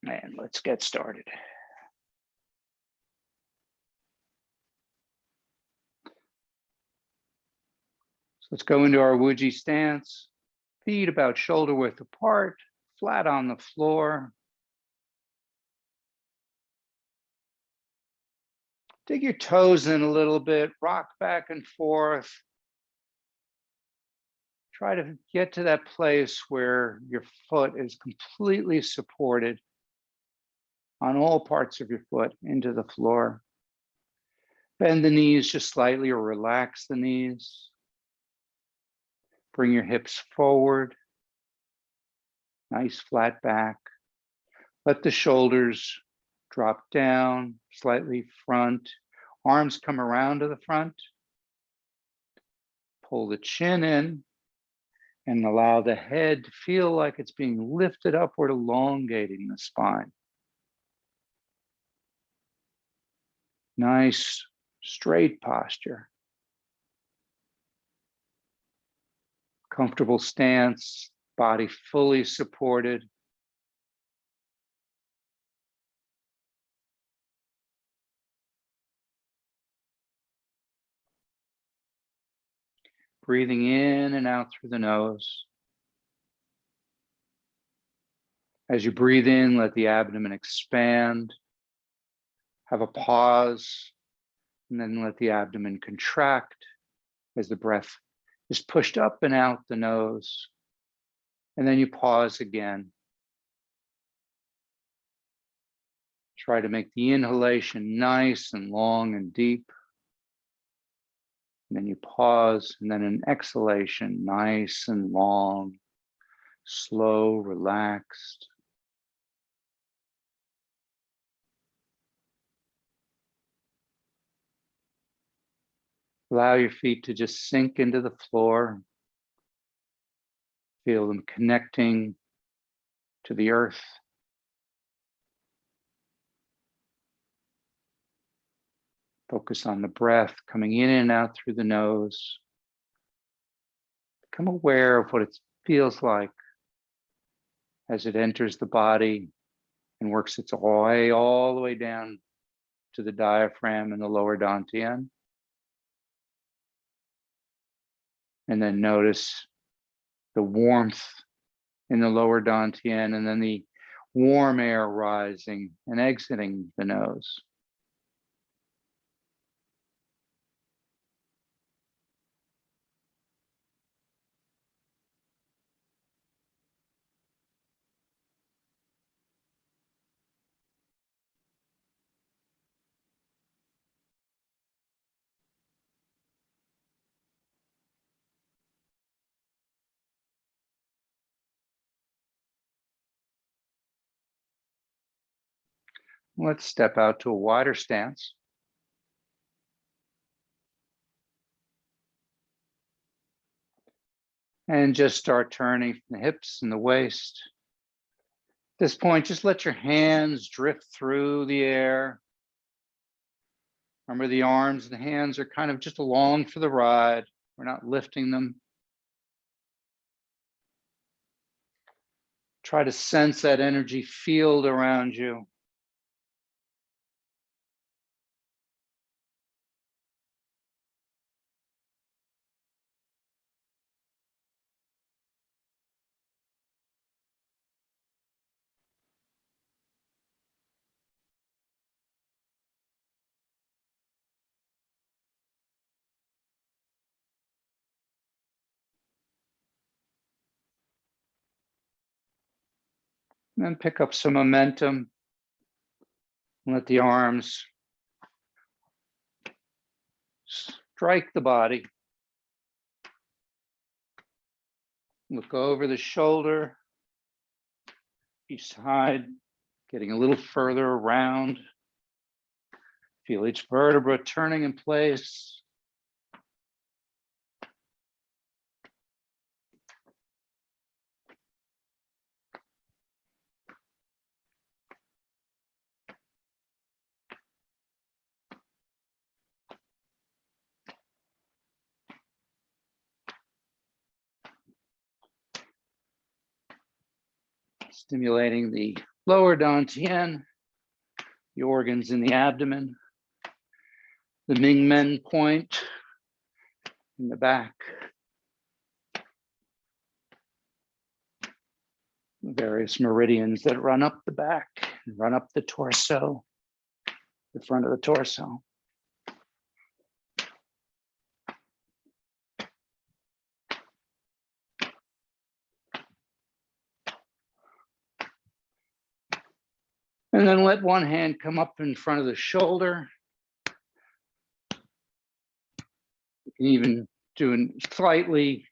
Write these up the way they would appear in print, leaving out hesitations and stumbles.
And let's get started. So let's go into our Wuji stance. Feet about shoulder width apart, flat on the floor. Dig your toes in a little bit, rock back and forth. Try to get to that place where your foot is completely supported on all parts of your foot into the floor. Bend the knees just slightly or relax the knees. Bring your hips forward. Nice flat back. Let the shoulders drop down, slightly front. Arms come around to the front. Pull the chin in and allow the head to feel like it's being lifted upward, elongating the spine. Nice straight posture. Comfortable stance, body fully supported. Breathing in and out through the nose. As you breathe in, let the abdomen expand. Have a pause, and then let the abdomen contract as the breath is pushed up and out the nose. And then you pause again. Try to make the inhalation nice and long and deep. And then you pause, and then an exhalation, nice and long, slow, relaxed. Allow your feet to just sink into the floor. Feel them connecting to the earth. Focus on the breath coming in and out through the nose. Become aware of what it feels like as it enters the body and works its way all the way down to the diaphragm and the lower dantian. And then notice the warmth in the lower dantian, and then the warm air rising and exiting the nose. Let's step out to a wider stance. And just start turning the hips and the waist. At this point, just let your hands drift through the air. Remember, the arms and the hands are kind of just along for the ride. We're not lifting them. Try to sense that energy field around you. And then pick up some momentum. Let the arms strike the body. Look over the shoulder, each side, getting a little further around. Feel each vertebra turning in place. Stimulating the Lower dantian, the organs in the abdomen, the Ming Men point in the back, various meridians that run up the back and run up the torso, the front of the torso. And then let one hand come up in front of the shoulder. You can even do a slightly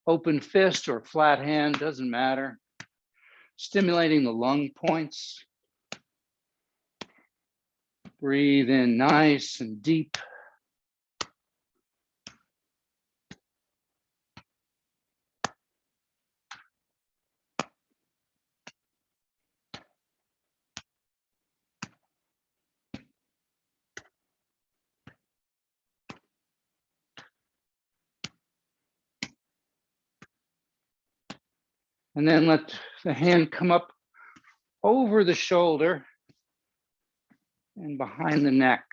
open fist or flat hand, doesn't matter. Stimulating the lung points. Breathe in nice and deep. And then let the hand come up over the shoulder and behind the neck.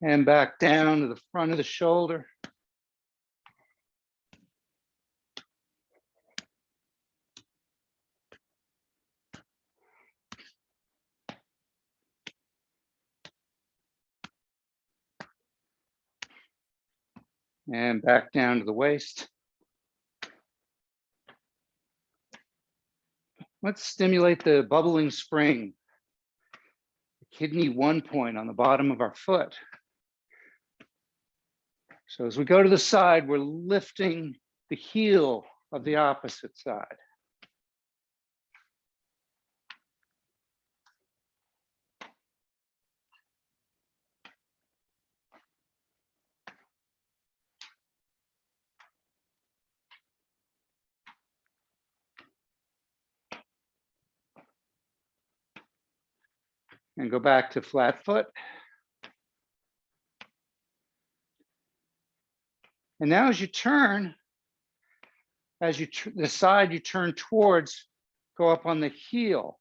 And back down to the front of the shoulder. And back down to the waist. Let's stimulate the bubbling spring, the kidney 1 point on the bottom of our foot. So as we go to the side, we're lifting the heel of the opposite side. And go back to flat foot. And now as you turn, the side you turn towards, go up on the heel.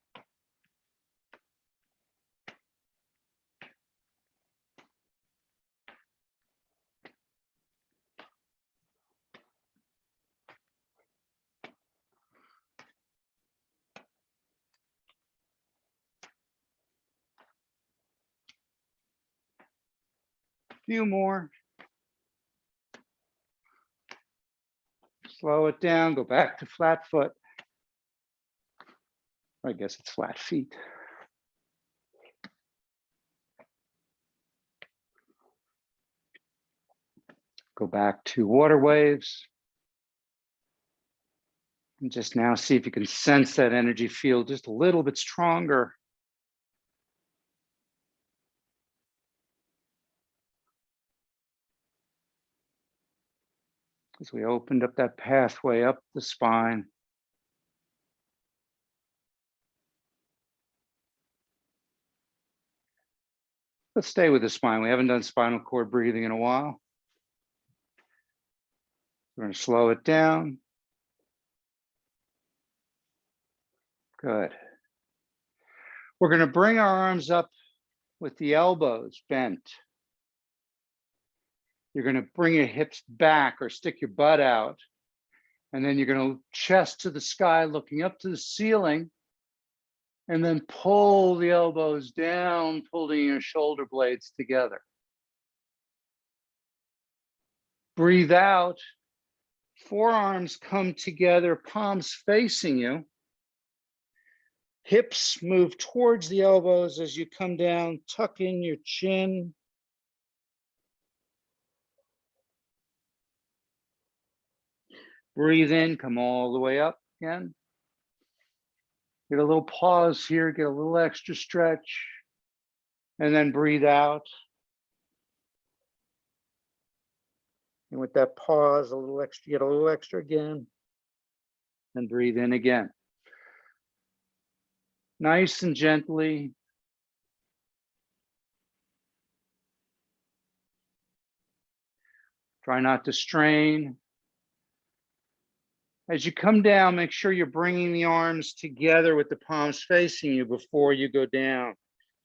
Few more. Slow it down, go back to flat foot. I guess it's flat feet. Go back to water waves. And just now see if you can sense that energy field just a little bit stronger. As we opened up that pathway up the spine. Let's stay with the spine. We haven't done spinal cord breathing in a while. We're going to slow it down. Good. We're going to bring our arms up with the elbows bent. You're going to bring your hips back or stick your butt out. And then you're going to chest to the sky, looking up to the ceiling. And then pull the elbows down, pulling your shoulder blades together. Breathe out. Forearms come together, palms facing you. Hips move towards the elbows as you come down, tuck in your chin. Breathe in, come all the way up again. Get a little pause here, get a little extra stretch, and then breathe out. And with that pause, a little extra, get a little extra again. And breathe in again. Nice and gently. Try not to strain. As you come down, make sure you're bringing the arms together with the palms facing you before you go down,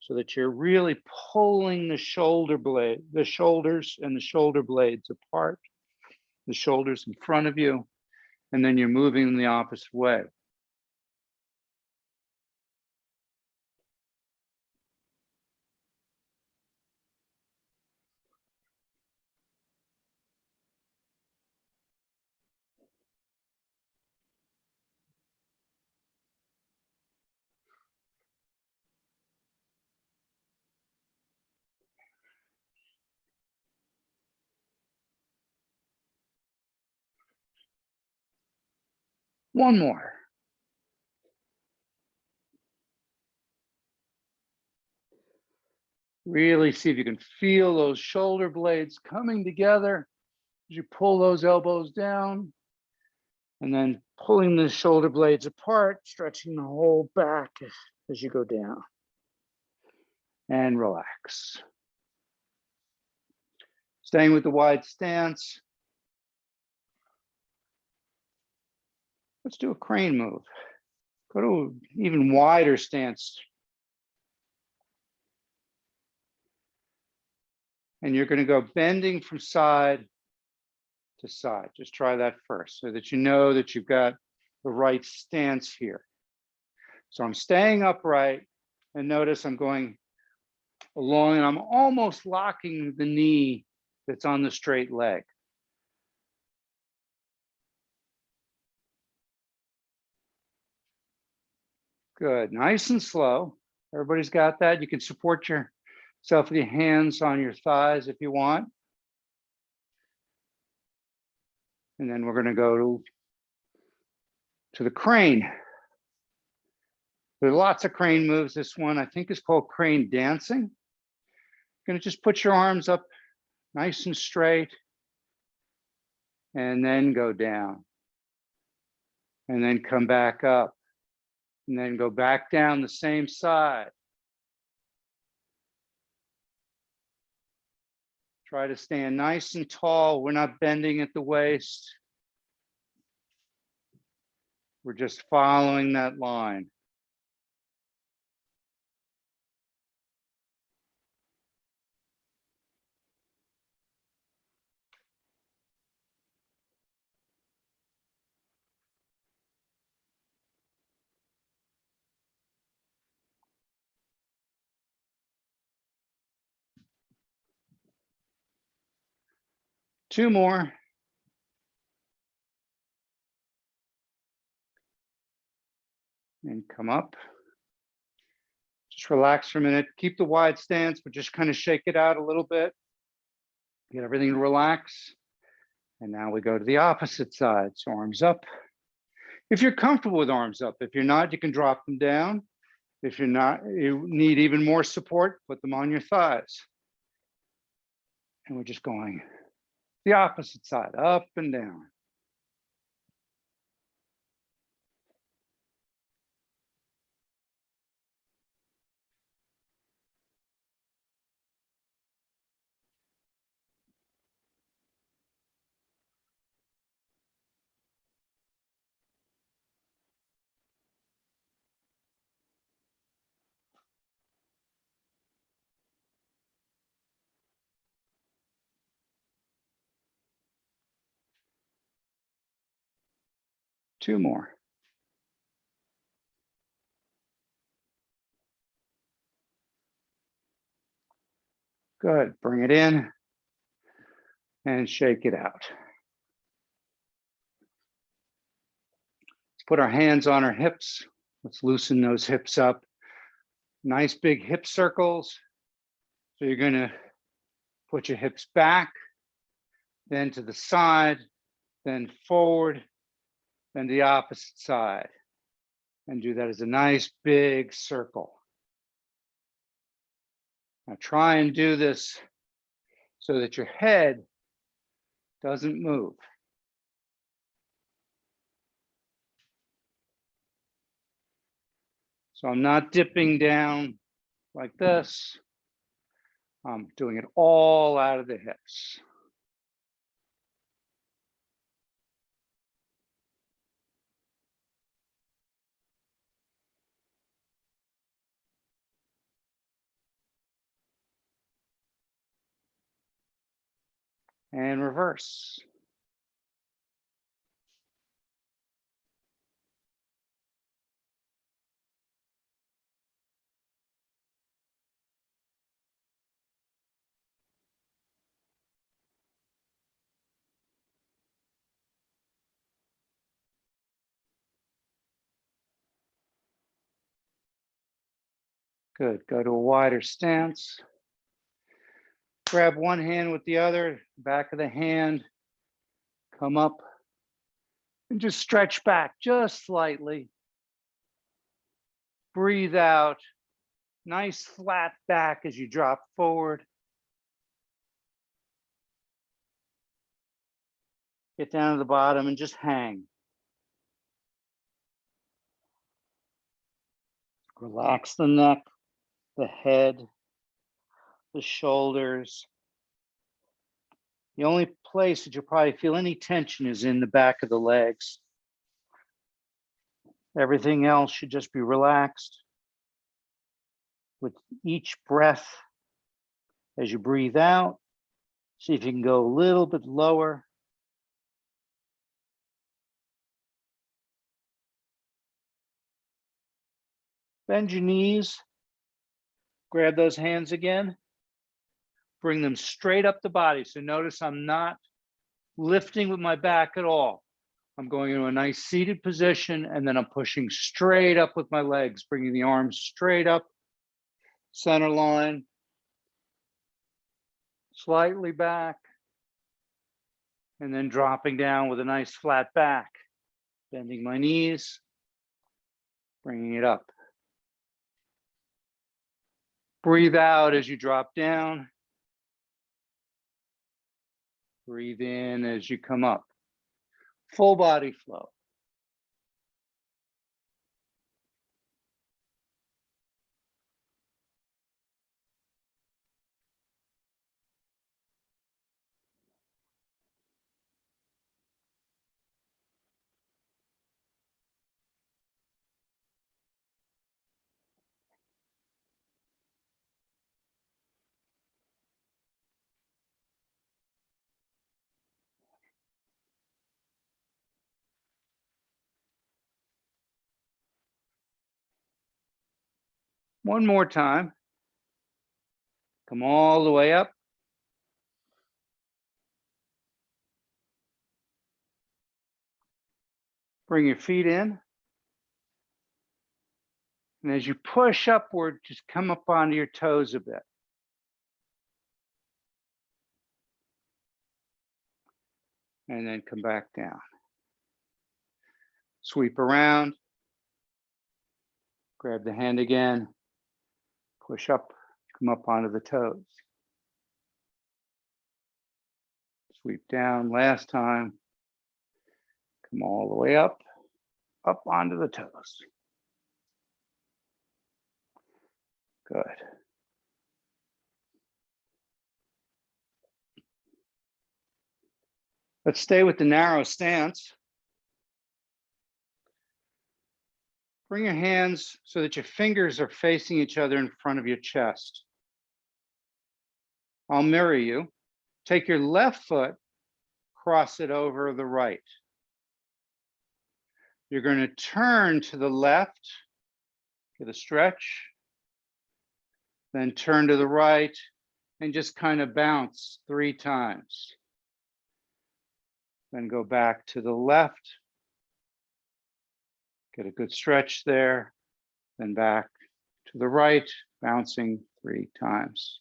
so that you're really pulling the shoulder blade, the shoulders and the shoulder blades apart, the shoulders in front of you, and then you're moving in the opposite way. One more. Really see if you can feel those shoulder blades coming together as you pull those elbows down, and then pulling the shoulder blades apart, stretching the whole back as you go down. And relax. Staying with the wide stance. Let's do a crane move. Go to an even wider stance. And you're going to go bending from side to side. Just try that first so that you know that you've got the right stance here. So I'm staying upright, and notice I'm going along and I'm almost locking the knee that's on the straight leg. Good, nice and slow. Everybody's got that. You can support yourself with your hands on your thighs if you want. And then we're going to go to the crane. There's lots of crane moves. This one I think is called crane dancing. You're going to just put your arms up nice and straight and then go down and then come back up and then go back down the same side. Try to stand nice and tall. We're not bending at the waist. We're just following that line. Two more. And come up. Just relax for a minute. Keep the wide stance, but just kind of shake it out a little bit. Get everything to relax. And now we go to the opposite side. So arms up. If you're comfortable with arms up, if you're not, you can drop them down. If you're not, you need even more support, put them on your thighs. And we're just going the opposite side, up and down. Two more. Good, bring it in and shake it out. Let's put our hands on our hips. Let's loosen those hips up. Nice big hip circles. So you're gonna put your hips back, then to the side, then forward, then the opposite side. And do that as a nice big circle. Now try and do this so that your head doesn't move. So I'm not dipping down like this. I'm doing it all out of the hips. And reverse. Good. Go to a wider stance. Grab one hand with the other, back of the hand. Come up and just stretch back just slightly. Breathe out. Nice flat back as you drop forward. Get down to the bottom and just hang. Relax the neck, the head, the shoulders. The only place that you'll probably feel any tension is in the back of the legs. Everything else should just be relaxed. With each breath, as you breathe out, see if you can go a little bit lower. Bend your knees. Grab those hands again. Bring them straight up the body. So notice I'm not lifting with my back at all. I'm going into a nice seated position, and then I'm pushing straight up with my legs, bringing the arms straight up, center line, slightly back, and then dropping down with a nice flat back, bending my knees, bringing it up. Breathe out as you drop down. Breathe in as you come up. Full body flow. One more time. Come all the way up. Bring your feet in. And as you push upward, just come up onto your toes a bit. And then come back down. Sweep around. Grab the hand again. Push up, come up onto the toes. Sweep down, last time. Come all the way up onto the toes. Good. Let's stay with the narrow stance. Bring your hands so that your fingers are facing each other in front of your chest. I'll mirror you. Take your left foot, cross it over the right. You're going to turn to the left, get a stretch, then turn to the right and just kind of bounce 3 times. Then go back to the left, get a good stretch there, then back to the right, bouncing 3 times.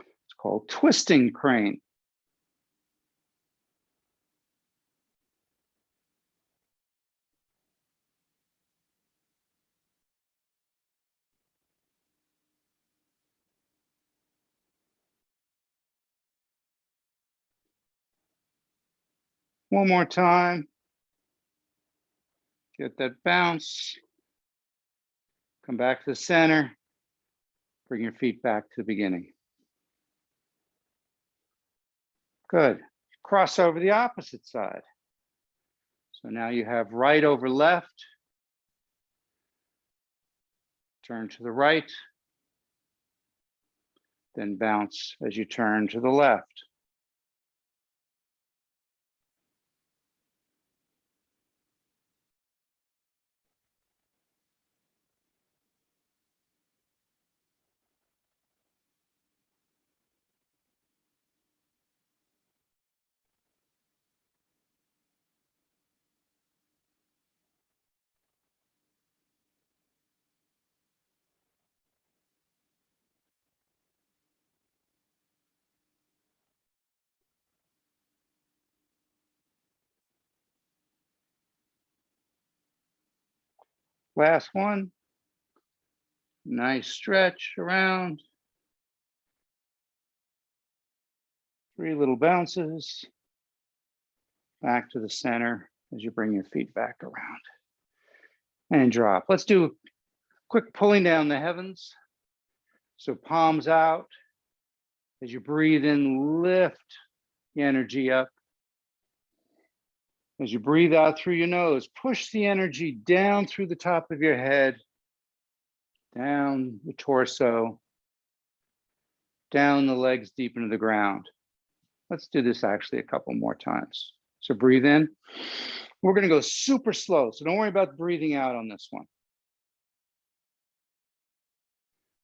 It's called twisting crane. One more time. Get that bounce. Come back to the center. Bring your feet back to the beginning. Good. Cross over the opposite side. So now you have right over left. Turn to the right. Then bounce as you turn to the left. Last one. Nice stretch around. 3 little bounces. Back to the center as you bring your feet back around. And drop. Let's do a quick pulling down the heavens. So palms out. As you breathe in, lift the energy up. As you breathe out through your nose, push the energy down through the top of your head, down the torso, down the legs deep into the ground. Let's do this actually a couple more times. So breathe in. We're going to go super slow, so don't worry about breathing out on this one.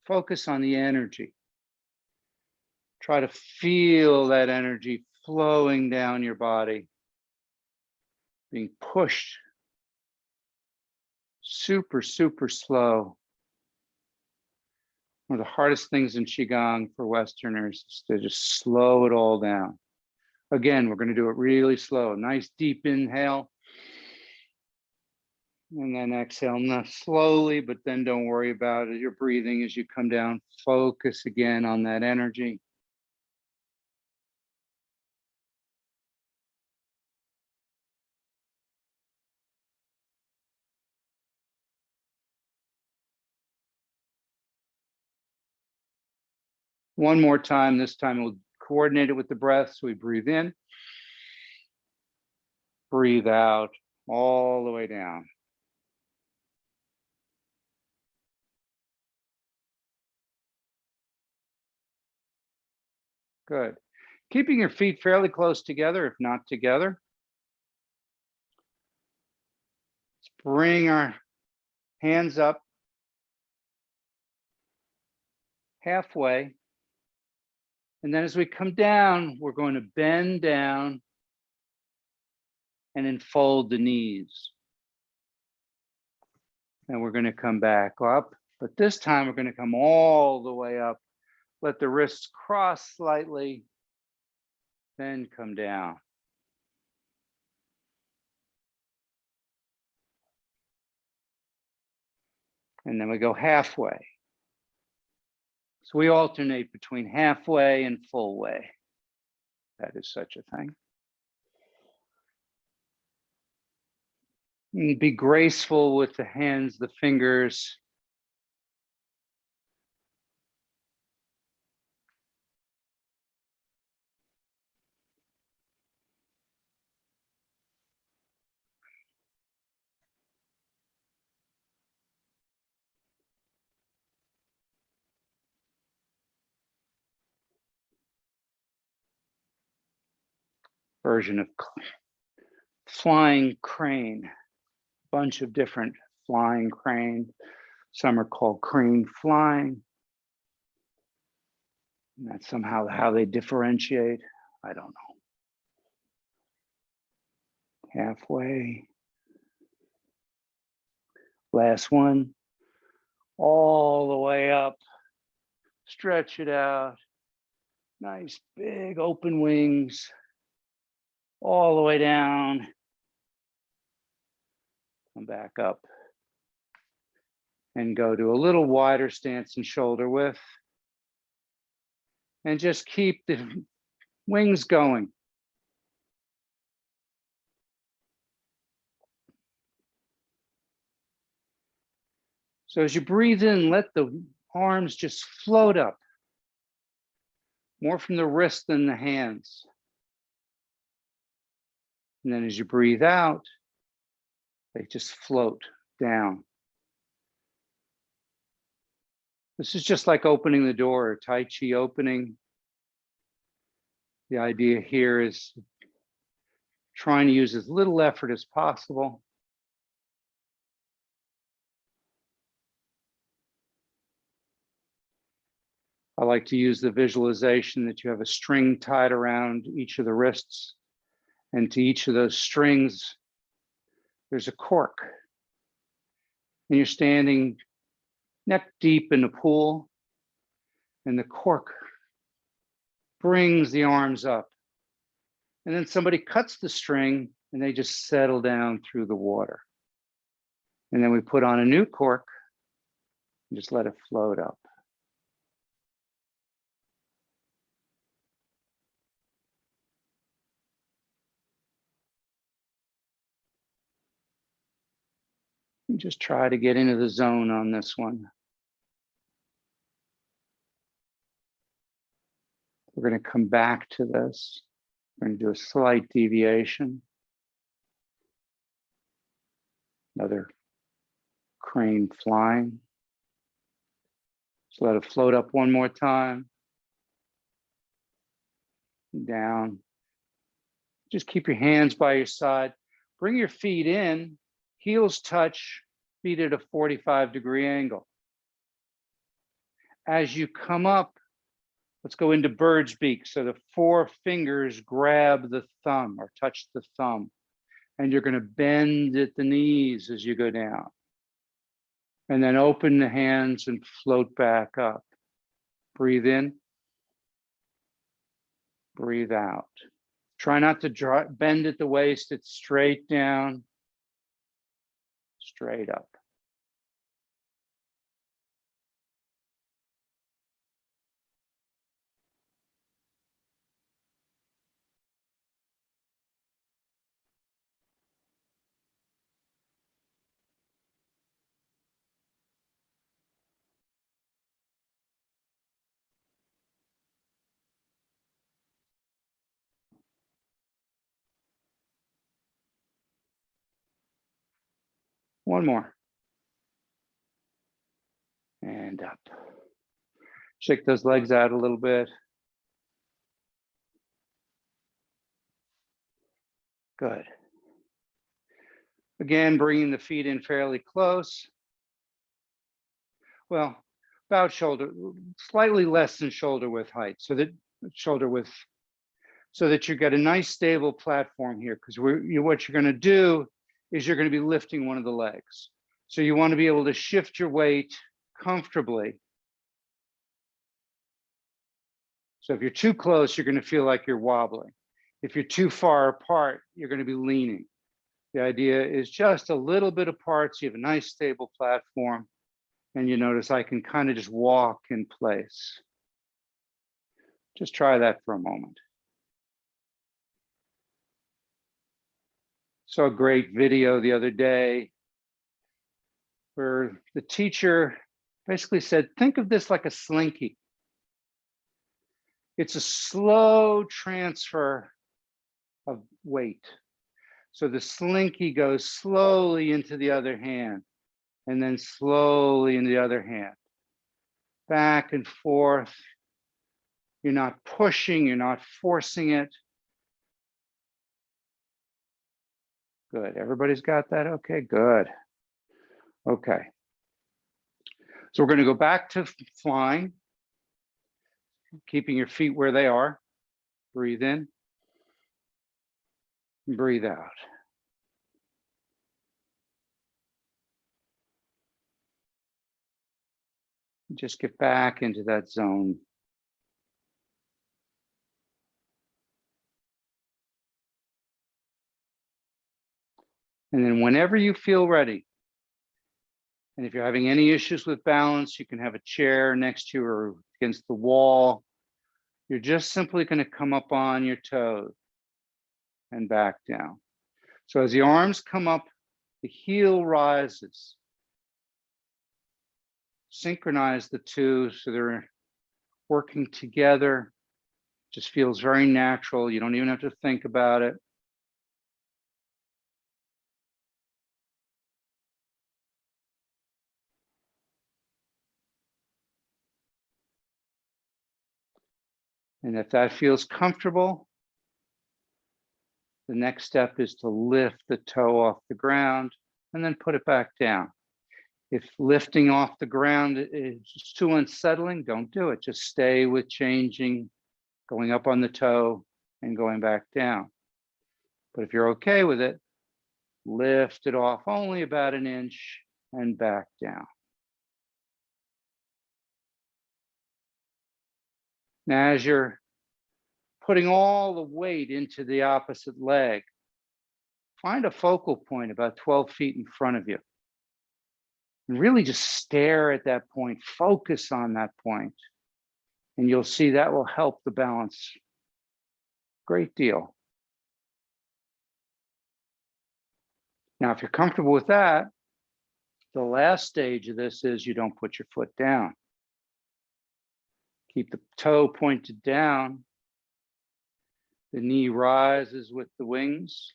Focus on the energy. Try to feel that energy flowing down your body, being pushed super, super slow. One of the hardest things in QiGong for Westerners is to just slow it all down. Again, we're going to do it really slow. Nice deep inhale. And then exhale, not slowly, but then don't worry about it. You're breathing as you come down. Focus again on that energy. One more time. This time we'll coordinate it with the breath. So we breathe in, breathe out, all the way down. Good. Keeping your feet fairly close together, if not together. Let's bring our hands up halfway. And then as we come down, we're going to bend down and then fold the knees. And we're going to come back up, but this time we're going to come all the way up. Let the wrists cross slightly, then come down. And then we go halfway. So we alternate between halfway and full way. That is such a thing. And be graceful with the hands, the fingers. Version of flying crane. Bunch of different flying crane. Some are called crane flying. And that's somehow how they differentiate. I don't know. Halfway. Last one. All the way up. Stretch it out. Nice big open wings. All the way down. Come back up. And go to a little wider stance and shoulder width. And just keep the wings going. So as you breathe in, let the arms just float up, more from the wrist than the hands. And then as you breathe out, they just float down. This is just like opening the door, or Tai Chi opening. The idea here is trying to use as little effort as possible. I like to use the visualization that you have a string tied around each of the wrists, and to each of those strings, there's a cork. And you're standing neck deep in the pool, and the cork brings the arms up. And then somebody cuts the string, and they just settle down through the water. And then we put on a new cork and just let it float up. And just try to get into the zone on this one. We're going to come back to this. We're going to do a slight deviation. Another crane flying. Just let it float up one more time. Down. Just keep your hands by your side. Bring your feet in, heels touch, feet at a 45-degree angle. As you come up, let's go into bird's beak. So the four fingers grab the thumb or touch the thumb. And you're going to bend at the knees as you go down. And then open the hands and float back up. Breathe in. Breathe out. Try not to bend at the waist. It's straight down, straight up. One more. And up. Shake those legs out a little bit. Good. Again, bringing the feet in fairly close. Well, about shoulder, slightly less than shoulder width height, so that you get a nice stable platform here, because what you're going to do is you're going to be lifting one of the legs. So you want to be able to shift your weight comfortably. So if you're too close, you're going to feel like you're wobbling. If you're too far apart, you're going to be leaning. The idea is just a little bit apart, so you have a nice stable platform, and you notice I can kind of just walk in place. Just try that for a moment. Saw a great video the other day where the teacher basically said, think of this like a slinky. It's a slow transfer of weight. So the slinky goes slowly into the other hand, and then slowly in the other hand. Back and forth. You're not pushing, you're not forcing it. Good, everybody's got that? Okay, good. Okay. So we're going to go back to flying, keeping your feet where they are. Breathe in, breathe out. Just get back into that zone. And then whenever you feel ready, and if you're having any issues with balance, you can have a chair next to you or against the wall. You're just simply going to come up on your toes and back down. So as the arms come up, the heel rises. synchronize the two so they're working together. Just feels very natural. You don't even have to think about it. And if that feels comfortable, the next step is to lift the toe off the ground and then put it back down. If lifting off the ground is too unsettling, don't do it. Just stay with changing, going up on the toe and going back down. But if you're okay with it, lift it off only about an inch and back down. Now, as you're putting all the weight into the opposite leg, find a focal point about 12 feet in front of you. And really just stare at that point, focus on that point, and you'll see that will help the balance a great deal. Now, if you're comfortable with that, the last stage of this is you don't put your foot down. Keep the toe pointed down. The knee rises with the wings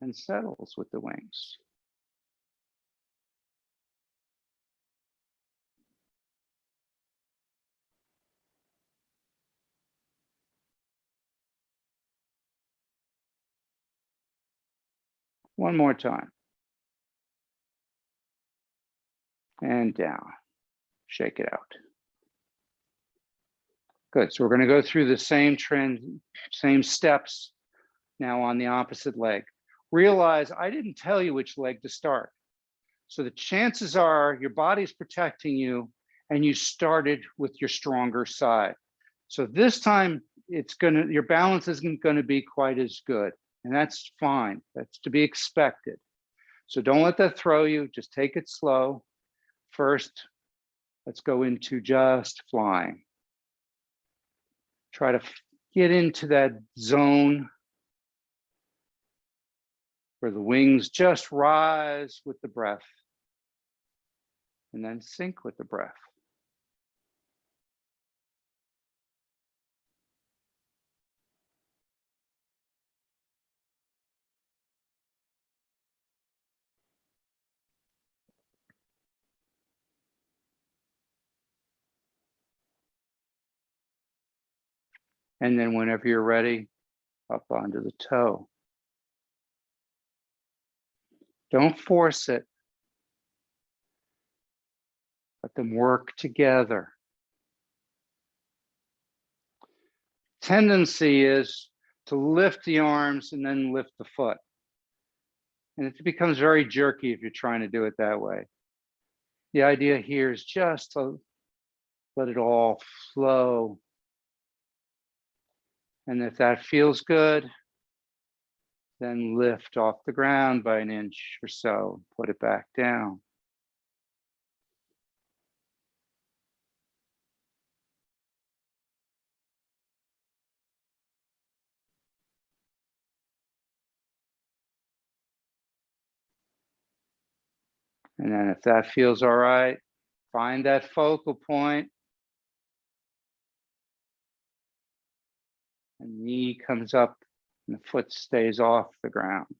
and settles with the wings. One more time. And down. Shake it out. Good. So we're going to go through the same steps now on the opposite leg. Realize I didn't tell you which leg to start. So the chances are your body's protecting you and you started with your stronger side. So this time your balance isn't going to be quite as good. And that's fine. That's to be expected. So don't let that throw you. Just take it slow. First, let's go into just flying. Try to get into that zone where the wings just rise with the breath and then sink with the breath. And then whenever you're ready, up onto the toe. Don't force it. Let them work together. Tendency is to lift the arms and then lift the foot. And it becomes very jerky if you're trying to do it that way. The idea here is just to let it all flow. And if that feels good, then lift off the ground by an inch or so, put it back down. And then if that feels all right, find that focal point. And knee comes up and the foot stays off the ground.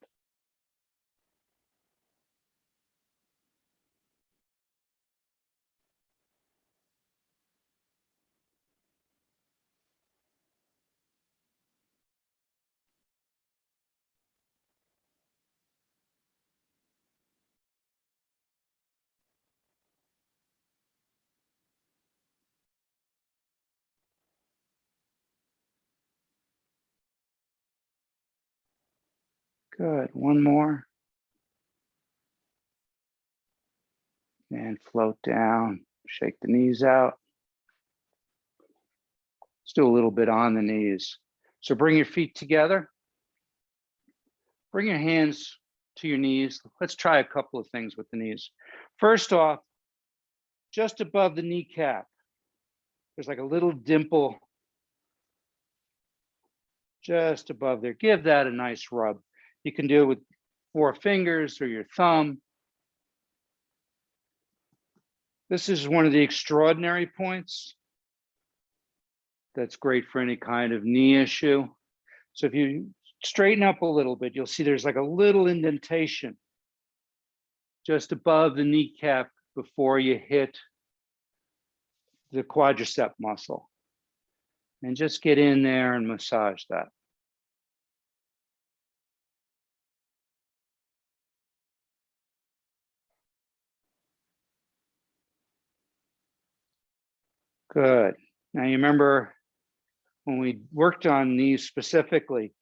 Good. One more. And float down. Shake the knees out. Let's do a little bit on the knees. So bring your feet together. Bring your hands to your knees. Let's try a couple of things with the knees. First off, just above the kneecap, there's like a little dimple just above there. Give that a nice rub. You can do it with 4 fingers or your thumb. This is one of the extraordinary points that's great for any kind of knee issue. So if you straighten up a little bit, you'll see there's like a little indentation just above the kneecap before you hit the quadricep muscle. And just get in there and massage that. Good. Now you remember when we worked on knees specifically,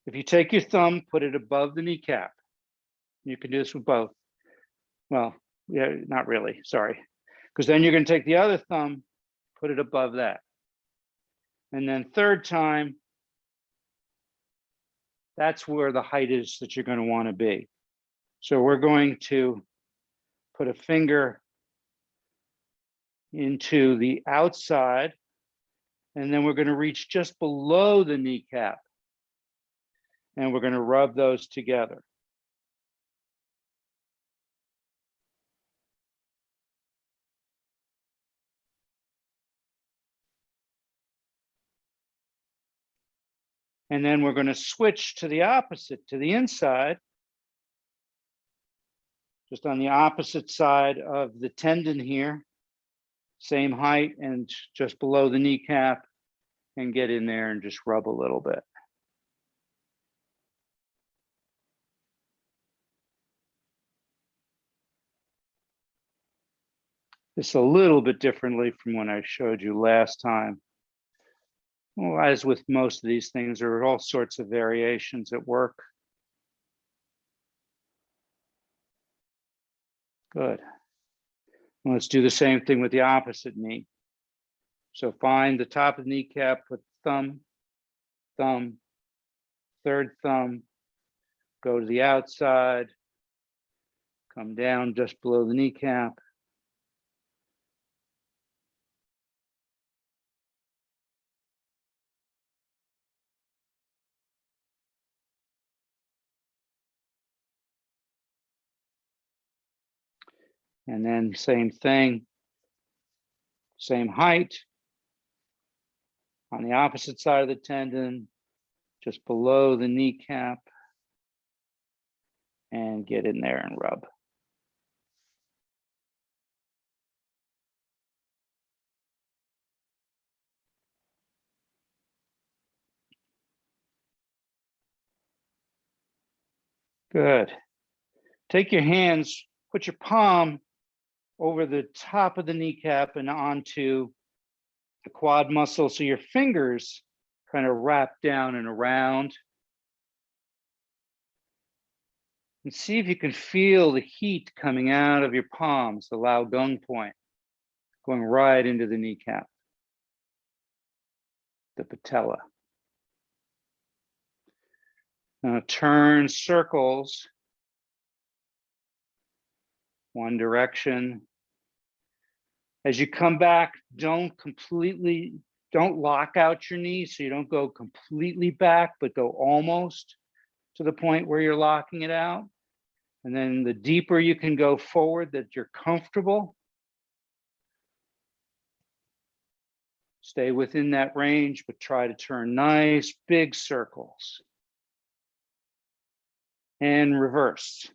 if you take your thumb, put it above the kneecap. You can do this with both. Well, yeah, not really, sorry. Because then you're going to take the other thumb, put it above that. And then third time, that's where the height is that you're going to want to be. So we're going to put a finger into the outside, and then we're going to reach just below the kneecap. And we're going to rub those together. And then we're going to switch to the opposite, to the inside, just on the opposite side of the tendon here, same height and just below the kneecap, and get in there and just rub a little bit. This a little bit differently from when I showed you last time. Well, as with most of these things, there are all sorts of variations at work. Good. Well, let's do the same thing with the opposite knee. So find the top of the kneecap, put thumb, thumb, third thumb, go to the outside, come down just below the kneecap. And then same thing, same height on the opposite side of the tendon, just below the kneecap, and get in there and rub. Good. Take your hands, put your palm over the top of the kneecap and onto the quad muscle, so your fingers kind of wrap down and around. And see if you can feel the heat coming out of your palms, the Lao Gong point, going right into the kneecap, the patella. Now turn circles one direction. As you come back, don't lock out your knee, so you don't go completely back, but go almost to the point where you're locking it out. And then the deeper you can go forward that you're comfortable, stay within that range, but try to turn nice big circles. And reverse.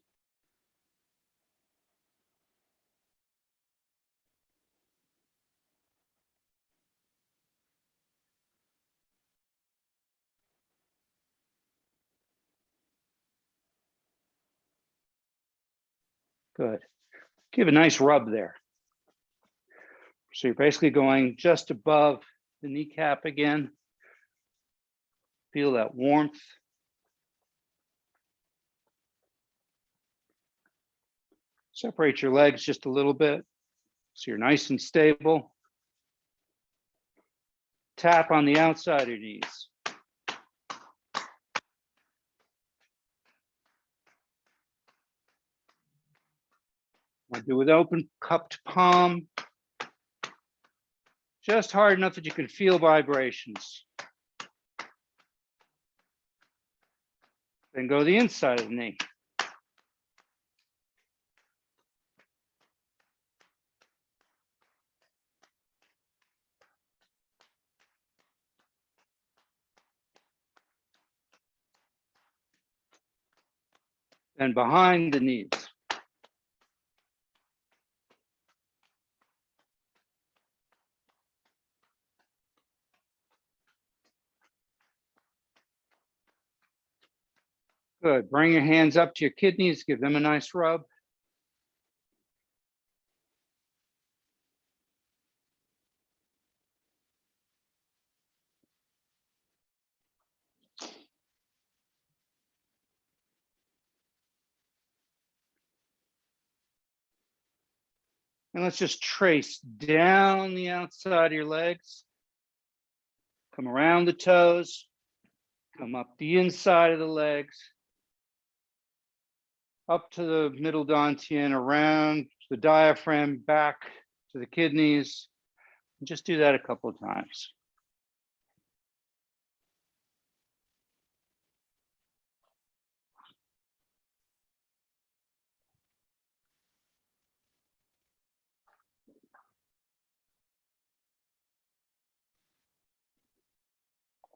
Good. Give a nice rub there. So you're basically going just above the kneecap again. Feel that warmth. Separate your legs just a little bit so you're nice and stable. Tap on the outside of your knees. I'll do with open cupped palm. Just hard enough that you can feel vibrations. Then go the inside of the knee. Then behind the knees. Good. Bring your hands up to your kidneys. Give them a nice rub. And let's just trace down the outside of your legs. Come around the toes. Come up the inside of the legs. Up to the middle dantian, around the diaphragm, back to the kidneys. Just do that a couple of times.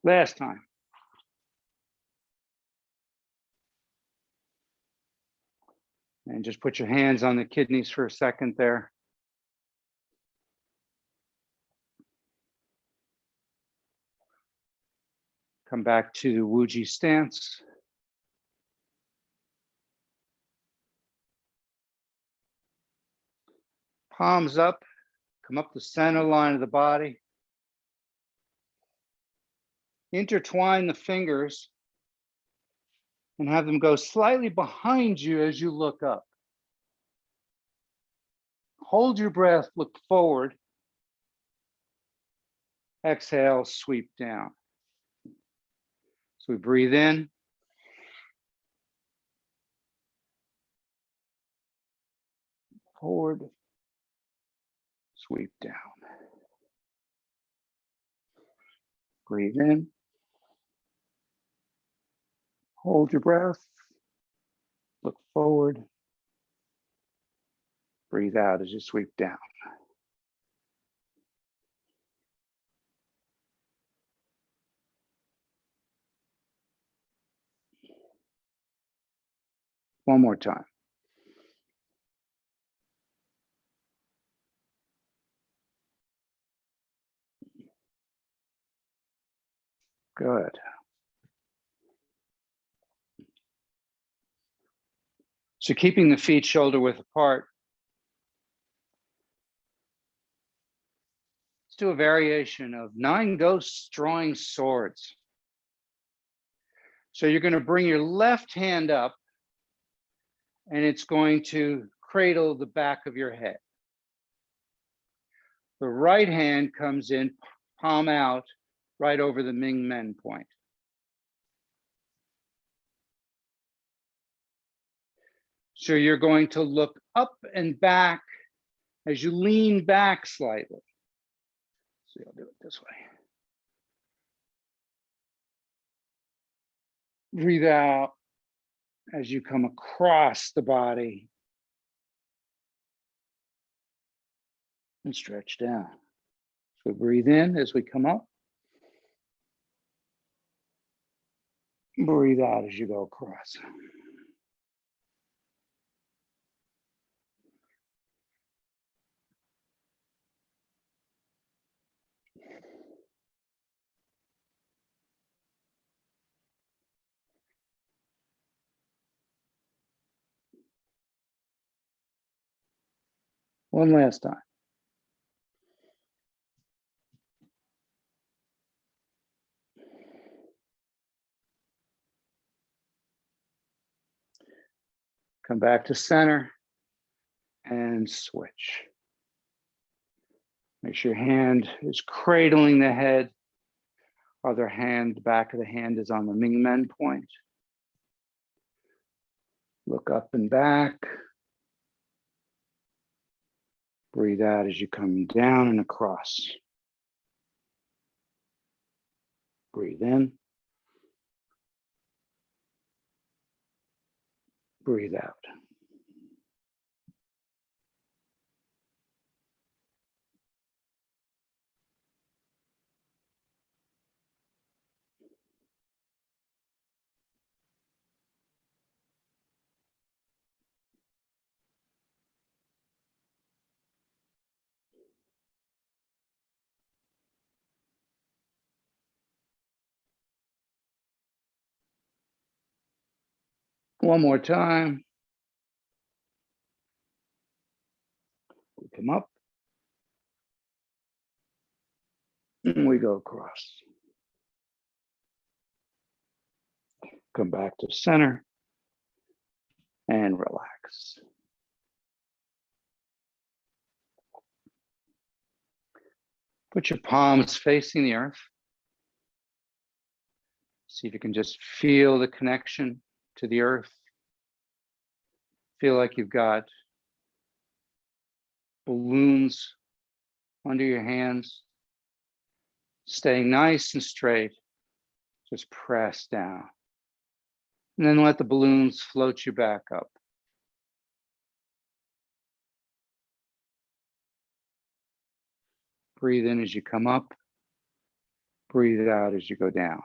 Last time. And just put your hands on the kidneys for a second there. Come back to the Wuji stance. Palms up, come up the center line of the body. Intertwine the fingers and have them go slightly behind you as you look up. Hold your breath, look forward. Exhale, sweep down. So we breathe in. Forward, sweep down. Breathe in. Hold your breath. Look forward. Breathe out as you sweep down. One more time. Good. So keeping the feet shoulder width apart. Let's do a variation of 9 ghosts drawing swords. So you're going to bring your left hand up and it's going to cradle the back of your head. The right hand comes in, palm out, right over the Ming Men point. So you're going to look up and back as you lean back slightly. So I'll do it this way. Breathe out as you come across the body and stretch down. So breathe in as we come up. Breathe out as you go across. One last time. Come back to center and switch. Make sure your hand is cradling the head. Other hand, the back of the hand is on the Ming Men point. Look up and back. Breathe out as you come down and across. Breathe in. Breathe out. One more time. We come up. And we go across. Come back to center and relax. Put your palms facing the earth. See if you can just feel the connection to the earth. Feel like you've got balloons under your hands, staying nice and straight. Just press down. And then let the balloons float you back up. Breathe in as you come up. Breathe out as you go down.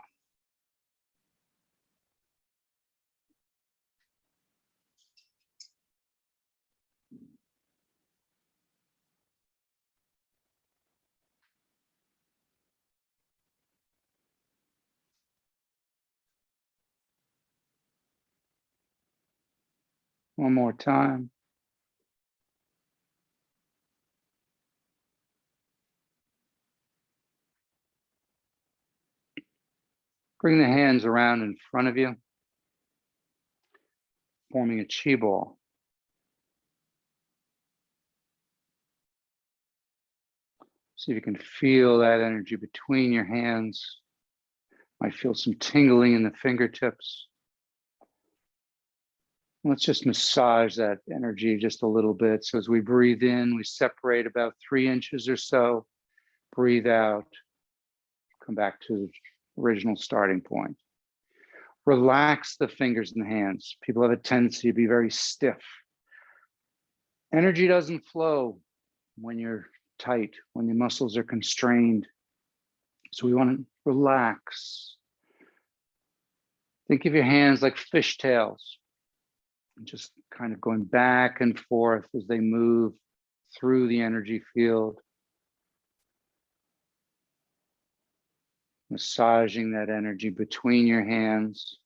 One more time. Bring the hands around in front of you, forming a chi ball. See if you can feel that energy between your hands. Might feel some tingling in the fingertips. Let's just massage that energy just a little bit. So as we breathe in, we separate about 3 inches or so. Breathe out. Come back to the original starting point. Relax the fingers and the hands. People have a tendency to be very stiff. Energy doesn't flow when you're tight, when the muscles are constrained. So we want to relax. Think of your hands like fishtails, just kind of going back and forth as they move through the energy field. Massaging that energy between your hands.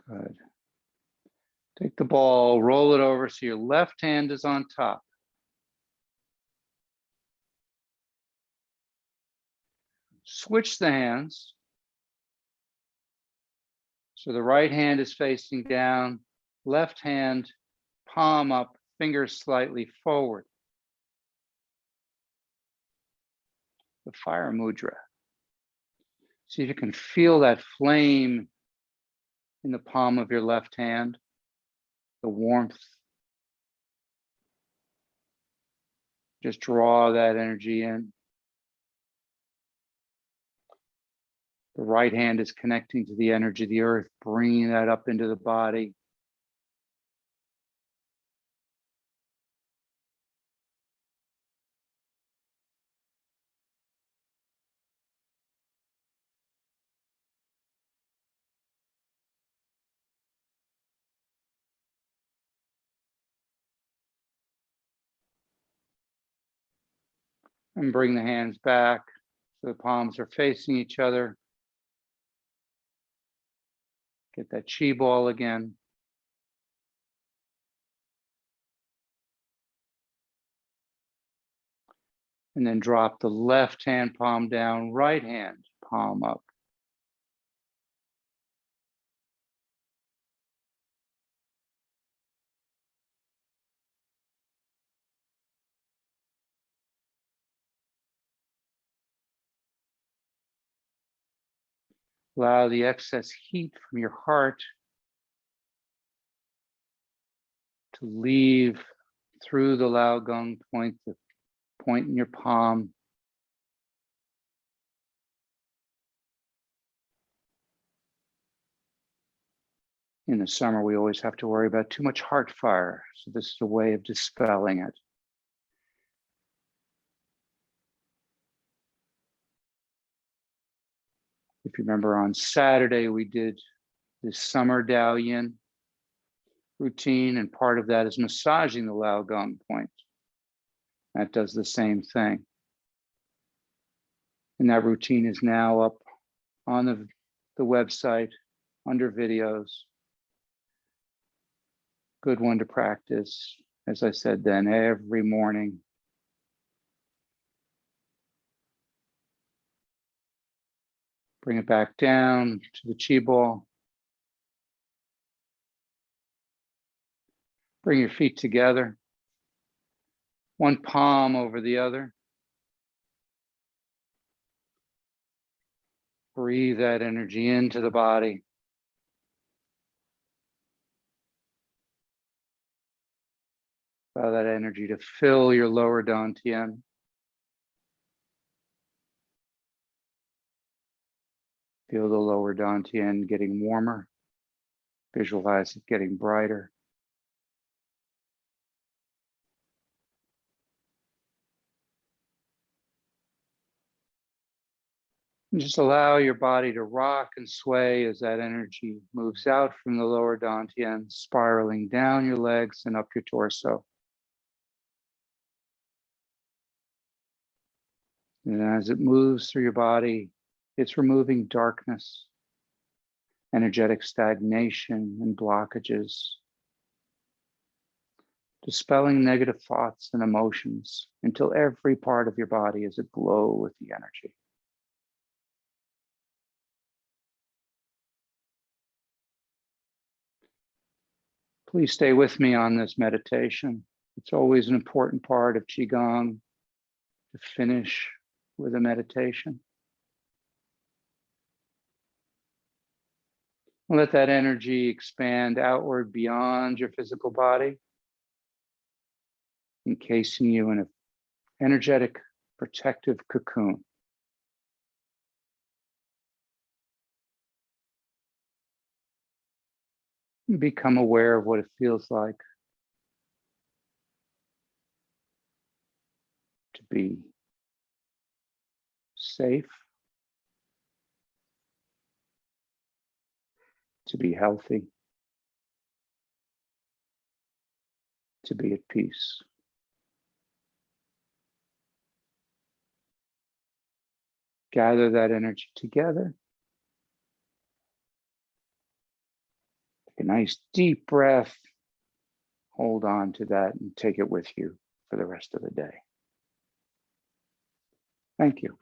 Good. Take the ball, roll it over so your left hand is on top. Switch the hands. So the right hand is facing down, left hand, palm up, fingers slightly forward. The fire mudra. See if you can feel that flame in the palm of your left hand, the warmth. Just draw that energy in. The right hand is connecting to the energy of the earth, bringing that up into the body. And bring the hands back so the palms are facing each other. Get that chi ball again. And then drop the left hand palm down, right hand palm up. Allow the excess heat from your heart to leave through the Lao Gong point, the point in your palm. In the summer, we always have to worry about too much heart fire. So this is a way of dispelling it. If you remember on Saturday, we did the summer Dao Yin. routine, and part of that is massaging the Lao Gong point. That does the same thing. And that routine is now up on the website under videos. Good one to practice, as I said then, every morning. Bring it back down to the chi ball. Bring your feet together, one palm over the other. Breathe that energy into the body. Allow that energy to fill your lower dantian. Feel the lower dantian getting warmer. Visualize it getting brighter. And just allow your body to rock and sway as that energy moves out from the lower dantian, spiraling down your legs and up your torso. And as it moves through your body, it's removing darkness, energetic stagnation and blockages, dispelling negative thoughts and emotions until every part of your body is aglow with the energy. Please stay with me on this meditation. It's always an important part of QiGong to finish with a meditation. Let that energy expand outward beyond your physical body, encasing you in an energetic, protective cocoon. Become aware of what it feels like to be safe, to be healthy, to be at peace. Gather that energy together. Take a nice deep breath. Hold on to that and take it with you for the rest of the day. Thank you.